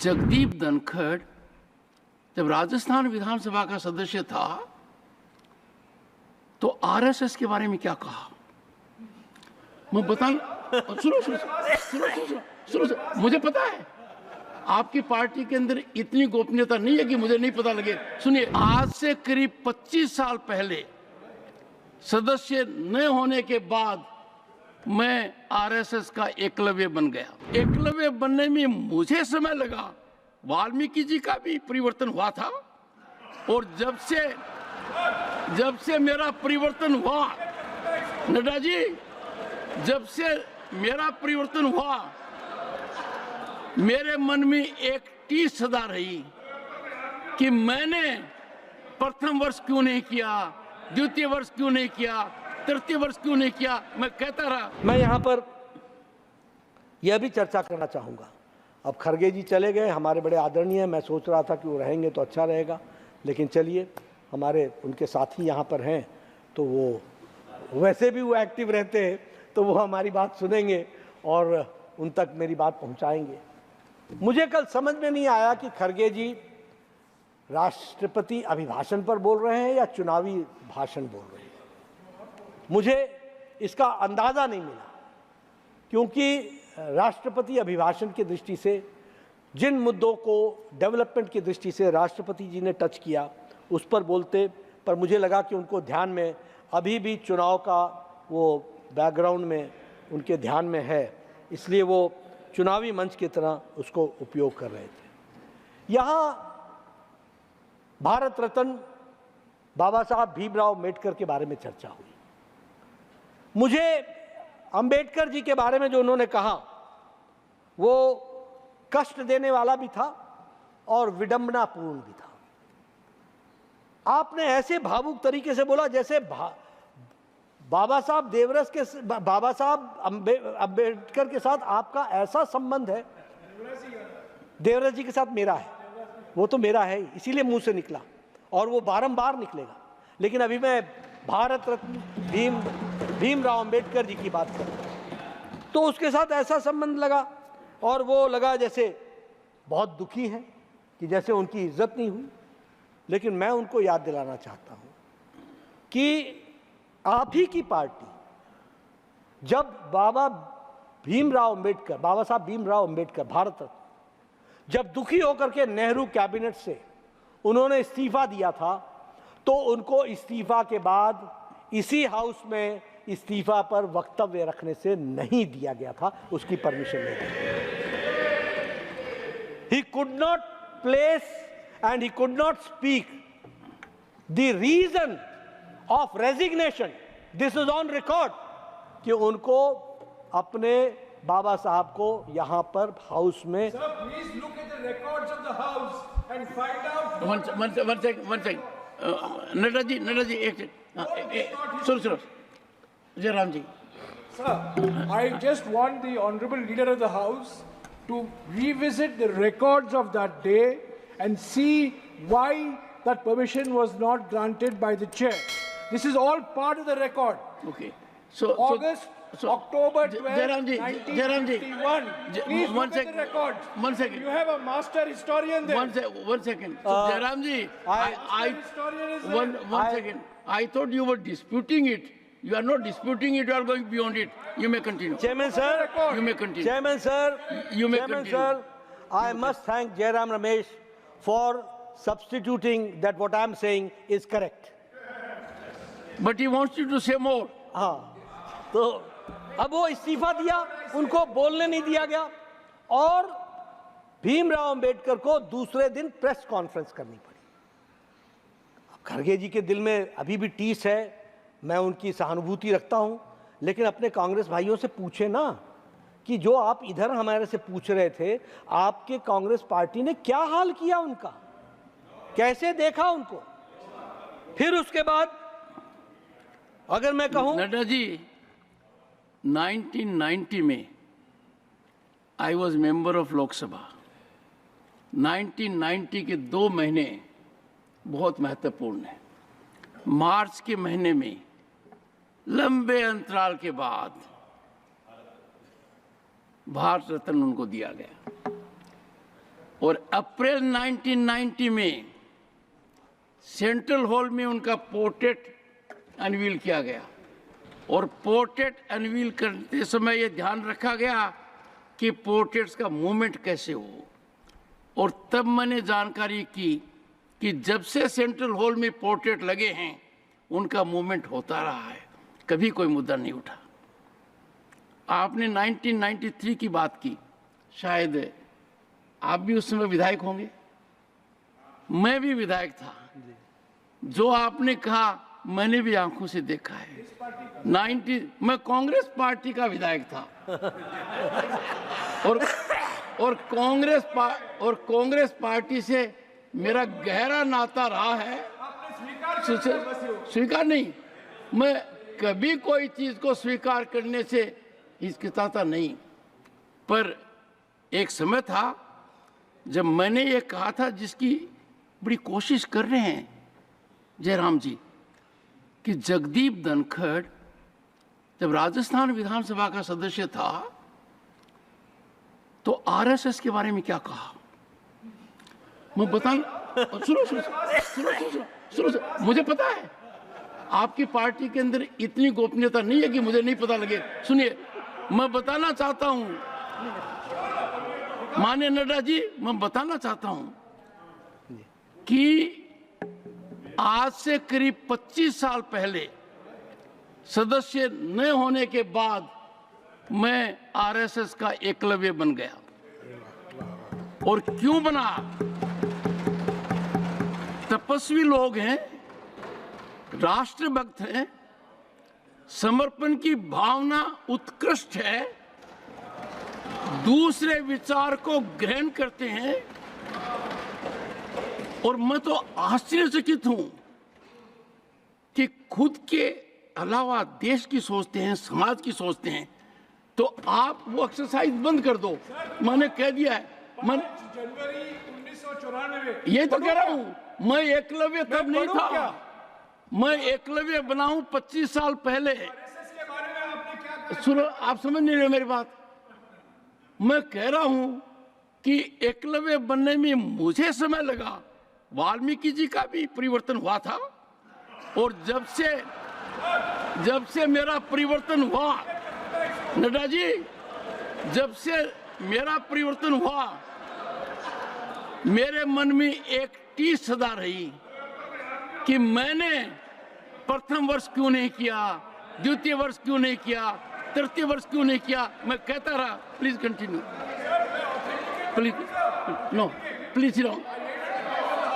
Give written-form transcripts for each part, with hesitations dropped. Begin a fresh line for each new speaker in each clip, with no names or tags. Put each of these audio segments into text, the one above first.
जगदीप धनखड़ जब राजस्थान विधानसभा का सदस्य था तो आरएसएस के बारे में क्या कहा, मैं बता। सुनो, मुझे पता है आपकी पार्टी के अंदर इतनी गोपनीयता नहीं है कि मुझे नहीं पता लगे। सुनिए, आज से करीब 25 साल पहले सदस्य न होने के बाद मैं आरएसएस का एकलव्य बन गया। एकलव्य बनने में मुझे समय लगा, वाल्मीकि जी का भी परिवर्तन हुआ था, और जब से मेरा परिवर्तन हुआ, नड्डा जी, जब से मेरा परिवर्तन हुआ, मेरे मन में एक टीस सदा रही कि मैंने प्रथम वर्ष क्यों नहीं किया, द्वितीय वर्ष क्यों नहीं किया, तृतीय वर्ष क्यों नहीं किया। मैं कहता रहा।
मैं यहाँ पर यह भी चर्चा करना चाहूँगा, अब खरगे जी चले गए, हमारे बड़े आदरणीय, मैं सोच रहा था कि वो रहेंगे तो अच्छा रहेगा, लेकिन चलिए, हमारे उनके साथी यहाँ पर हैं तो वो वैसे भी वो एक्टिव रहते हैं, तो वो हमारी बात सुनेंगे और उन तक मेरी बात पहुँचाएंगे। मुझे कल समझ में नहीं आया कि खरगे जी राष्ट्रपति अभिभाषण पर बोल रहे हैं या चुनावी भाषण बोल रहे हैं। मुझे इसका अंदाज़ा नहीं मिला, क्योंकि राष्ट्रपति अभिभाषण की दृष्टि से जिन मुद्दों को डेवलपमेंट की दृष्टि से राष्ट्रपति जी ने टच किया उस पर बोलते, पर मुझे लगा कि उनको ध्यान में अभी भी चुनाव का वो बैकग्राउंड में उनके ध्यान में है, इसलिए वो चुनावी मंच की तरह उसको उपयोग कर रहे थे। यहाँ भारत रत्न बाबा साहब भीमराव अम्बेडकर के बारे में चर्चा हुई। मुझे अंबेडकर जी के बारे में जो उन्होंने कहा वो कष्ट देने वाला भी था और विडंबनापूर्ण भी था। आपने ऐसे भावुक तरीके से बोला जैसे बाबा साहब अम्बेडकर के साथ आपका ऐसा संबंध है। देवराज जी के साथ मेरा है, वो तो मेरा है, इसीलिए मुंह से निकला और वो बारंबार निकलेगा। लेकिन अभी मैं भारत रत्न भीमराव अम्बेडकर जी की बात कर रहा हूं, तो उसके साथ ऐसा संबंध लगा और वो लगा जैसे बहुत दुखी है कि जैसे उनकी इज्जत नहीं हुई। लेकिन मैं उनको याद दिलाना चाहता हूं कि आप ही की पार्टी जब बाबा साहब भीमराव अम्बेडकर भारत रत्न जब दुखी होकर के नेहरू कैबिनेट से उन्होंने इस्तीफा दिया था, तो उनको इस्तीफा के बाद इसी हाउस में इस्तीफा पर वक्तव्य रखने से नहीं दिया गया था, उसकी परमिशन नहीं थी। He could not place and he could not speak the reason of resignation. This is on record कि उनको अपने बाबा साहब को यहाँ पर हाउस में।
Sir, please look at the records of the house and find out.
One second. Nadda ji एक सुनो जयराम जी।
Sir, I just want the honorable leader of the house to revisit the records of that day and see why that permission was not granted by the chair. This is all part of the record.
Okay.
October 12,
Jairam ji,
1951. Please look at the records.
1 second.
You have a master historian there.
1 second. So Jairam ji, one second. I thought you were disputing it. You are not disputing it. You are going beyond it. You may continue.
Chairman sir,
you may continue.
Chairman sir,
you may
Chairman
continue.
Sir, I must thank Jairam Ramesh for substituting that what I am saying is correct.
But he wants you to say more.
हाँ, तो अब वो इस्तीफा दिया, उनको बोलने नहीं दिया गया और भीमराव अंबेडकर को दूसरे दिन प्रेस कॉन्फ्रेंस करनी पड़ी। अब खरगे जी के दिल में अभी भी टीस है, मैं उनकी सहानुभूति रखता हूं, लेकिन अपने कांग्रेस भाइयों से पूछे ना कि जो आप इधर हमारे से पूछ रहे थे, आपके कांग्रेस पार्टी ने क्या हाल किया उनका, कैसे देखा उनको। फिर उसके बाद अगर मैं कहूं,
नड्डा जी, 1990 में I was member of Lok Sabha. 1990 के 2 महीने बहुत महत्वपूर्ण है। मार्च के महीने में लंबे अंतराल के बाद भारत रत्न उनको दिया गया। और अप्रैल 1990 में सेंट्रल हॉल में उनका पोर्ट्रेट अनवील किया गया और पोर्ट्रेट अनवील करते समय ये ध्यान रखा गया कि पोर्ट्रेट्स का मूवमेंट कैसे हो। और तब मैंने जानकारी की कि जब से सेंट्रल हॉल में पोर्ट्रेट लगे हैं उनका मूवमेंट होता रहा है, कभी कोई मुद्दा नहीं उठा। आपने 1993 की बात की, शायद आप भी उस समय विधायक होंगे, मैं भी विधायक था। जो आपने कहा मैंने भी आंखों से देखा है। मैं कांग्रेस पार्टी का विधायक था और कांग्रेस पार्टी से मेरा गहरा नाता रहा है। स्वीकार नहीं, मैं कभी कोई चीज को स्वीकार करने से हिचकिचाता नहीं, पर एक समय था जब मैंने ये कहा था, जिसकी बड़ी कोशिश कर रहे हैं जयराम जी, कि जगदीप धनखड़ जब राजस्थान विधानसभा का सदस्य था तो आरएसएस के बारे में क्या कहा, मैं सुनो, मुझे पता है आपकी पार्टी के अंदर इतनी गोपनीयता नहीं है कि मुझे नहीं पता लगे। सुनिए, मैं बताना चाहता हूं, माननीय नड्डा जी, मैं बताना चाहता हूं कि आज से करीब 25 साल पहले सदस्य न होने के बाद मैं आरएसएस का एकलव्य बन गया। और क्यों बना? तपस्वी लोग हैं, राष्ट्रभक्त हैं, समर्पण की भावना उत्कृष्ट है, दूसरे विचार को ग्रहण करते हैं। और मैं तो आश्चर्यचकित हूं कि खुद के अलावा देश की सोचते हैं, समाज की सोचते हैं। तो आप वो एक्सरसाइज बंद कर दो, मैंने कह दिया है।
जनवरी 1994
ये तो कह रहा हूं, मैं एकलव्य तब नहीं था, मैं एकलव्य बनाऊं 25 साल पहले।
के बारे में आपने क्या कहा?
सुनो, आप समझ नहीं रहे मेरी बात। मैं कह रहा हूं कि एकलव्य बनने में मुझे समय लगा, वाल्मीकि जी का भी परिवर्तन हुआ था। और जब से मेरा परिवर्तन हुआ, नड्डा जी, जब से मेरा परिवर्तन हुआ, मेरे मन में एक टीस सदा रही कि मैंने प्रथम वर्ष क्यों नहीं किया, द्वितीय वर्ष क्यों नहीं किया, तृतीय वर्ष क्यों नहीं किया। मैं कहता रहा। Please continue, please, no please no.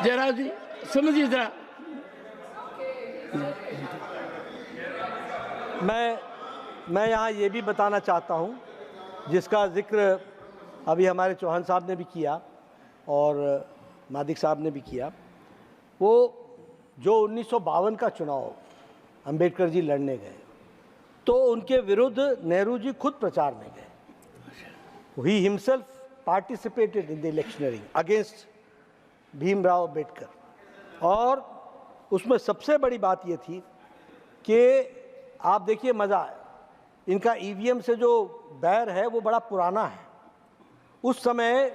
Jayraj ji समझिए जरा।
मैं यहाँ ये भी बताना चाहता हूँ, जिसका जिक्र अभी हमारे चौहान साहब ने भी किया और मादिक साहब ने भी किया। वो जो 1952 का चुनाव अंबेडकर जी लड़ने गए, तो उनके विरुद्ध नेहरू जी खुद प्रचार में गए। He himself participated in the electioneering against Bhimrao Ambedkar. और उसमें सबसे बड़ी बात ये थी कि आप देखिए, मज़ा है, इनका ईवीएम से जो बैर है वो बड़ा पुराना है। उस समय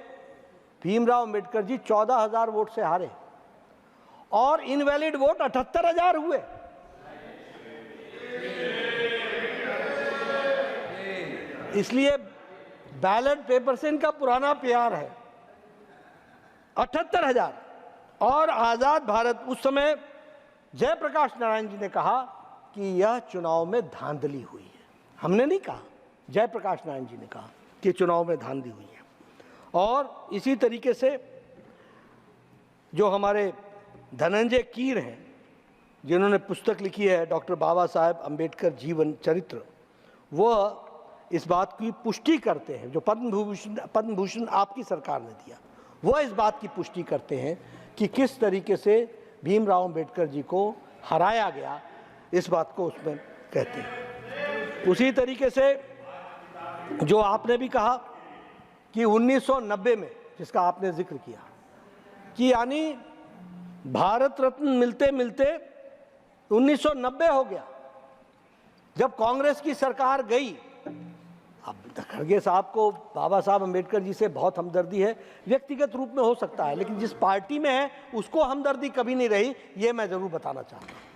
भीमराव अंबेडकर जी 14,000 वोट से हारे और इनवैलिड वोट 78,000 हुए। इसलिए बैलेट पेपर से इनका पुराना प्यार है। 78,000। और आज़ाद भारत, उस समय जयप्रकाश नारायण जी ने कहा कि यह चुनाव में धांधली हुई है। हमने नहीं कहा, जयप्रकाश नारायण जी ने कहा कि चुनाव में धांधली हुई है। और इसी तरीके से जो हमारे धनंजय कीर हैं, जिन्होंने पुस्तक लिखी है डॉक्टर बाबा साहेब अम्बेडकर जीवन चरित्र, वह इस बात की पुष्टि करते हैं, जो पद्म भूषण आपकी सरकार ने दिया, वह इस बात की पुष्टि करते हैं कि किस तरीके से भीमराव अंबेडकर जी को हराया गया, इस बात को उसमें कहते हैं। उसी तरीके से जो आपने भी कहा कि 1990 में, जिसका आपने जिक्र किया, कि यानी भारत रत्न मिलते मिलते 1990 हो गया। जब कांग्रेस की सरकार गई अब खड़गे साहब को बाबा साहब अम्बेडकर जी से बहुत हमदर्दी है, व्यक्तिगत रूप में हो सकता है, लेकिन जिस पार्टी में है उसको हमदर्दी कभी नहीं रही, ये मैं जरूर बताना चाहता हूँ।